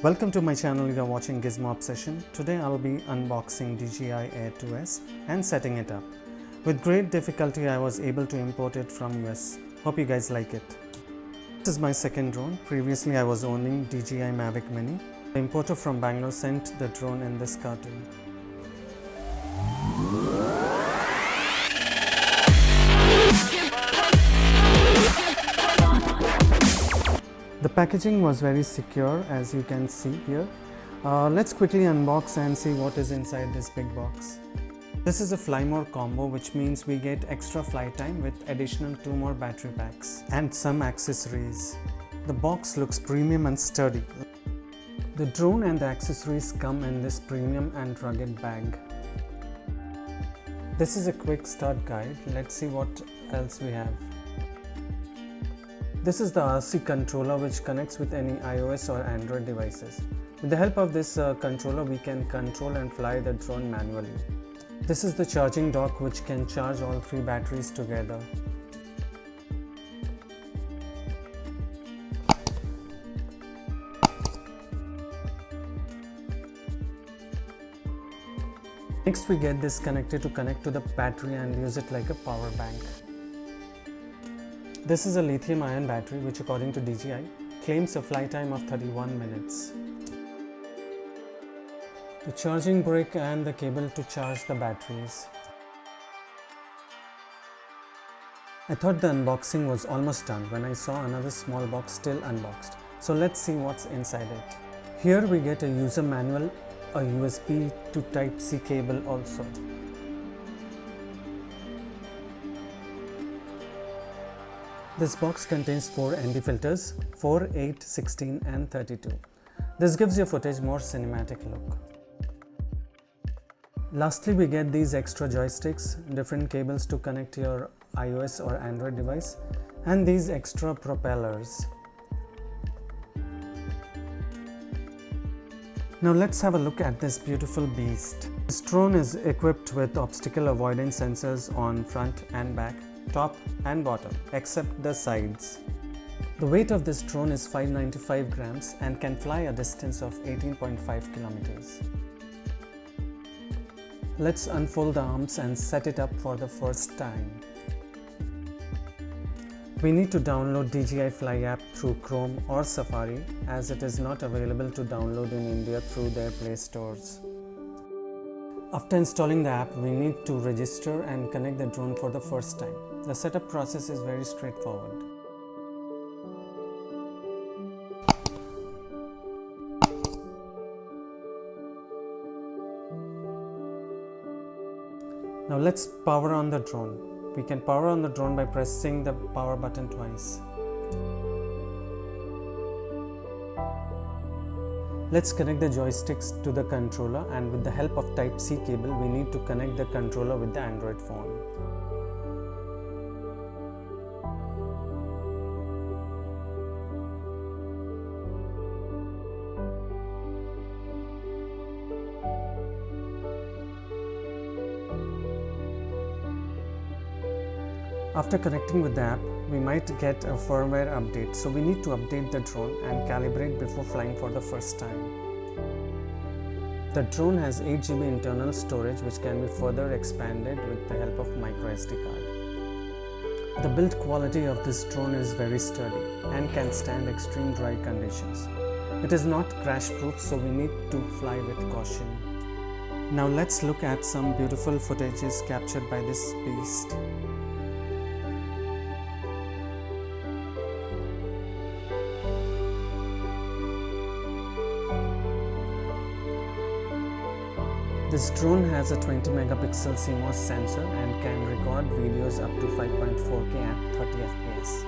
Welcome to my channel. You are watching Gizmo Obsession. Today I'll be unboxing dji air2s and setting it up. With great difficulty I was able to import it from US. Hope you guys like it. This is my second drone. Previously I was owning DJI Mavic Mini. The importer from Bangalore sent the drone in this carton. The packaging was very secure, as you can see here. Let's quickly unbox and see what is inside this big box. This is a Fly More combo, which means we get extra flight time with additional 2 more battery packs and some accessories. The box looks premium and sturdy. The drone and the accessories come in this premium and rugged bag. This is a quick start guide. Let's see what else we have. This is the RC controller, which connects with any iOS or Android devices. With the help of this controller, we can control and fly the drone manually. This is the charging dock, which can charge all 3 batteries together. Next, we get this connector to connect to the battery and use it like a power bank. This is a lithium-ion battery, which according to DJI claims a flight time of 31 minutes. The charging brick and the cable to charge the batteries. I thought the unboxing was almost done when I saw another small box still unboxed. So let's see what's inside it. Here we get a user manual, a USB to Type-C cable also. This box contains 4 ND filters, 4, 8, 16 and 32. This gives your footage more cinematic look. Lastly, we get these extra joysticks, different cables to connect your iOS or Android device, and these extra propellers. Now let's have a look at this beautiful beast. This drone is equipped with obstacle avoidance sensors on front and back, top and bottom, except the sides. The weight of this drone is 595 grams and can fly a distance of 18.5 kilometers. Let's unfold the arms and set it up for the first time. We need to download DJI Fly app through Chrome or Safari, as it is not available to download in India through their Play stores. After installing the app, we need to register and connect the drone for the first time. The setup process is very straightforward. Now let's power on the drone. We can power on the drone by pressing the power button twice. Let's connect the joysticks to the controller, and with the help of Type-C cable, we need to connect the controller with the Android phone. After connecting with the app, we might get a firmware update, so we need to update the drone and calibrate before flying for the first time. The drone has 8 GB internal storage, which can be further expanded with the help of microSD card. The build quality of this drone is very sturdy and can stand extreme dry conditions. It is not crash proof, so we need to fly with caution. Now let's look at some beautiful footages captured by this beast. This drone has a 20 megapixel CMOS sensor and can record videos up to 5.4K at 30 FPS.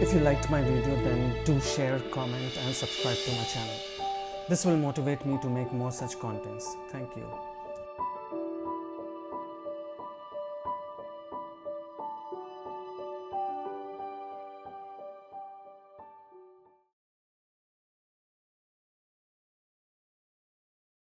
If you liked my video, then do share, comment and subscribe to my channel. This will motivate me to make more such contents. Thank you.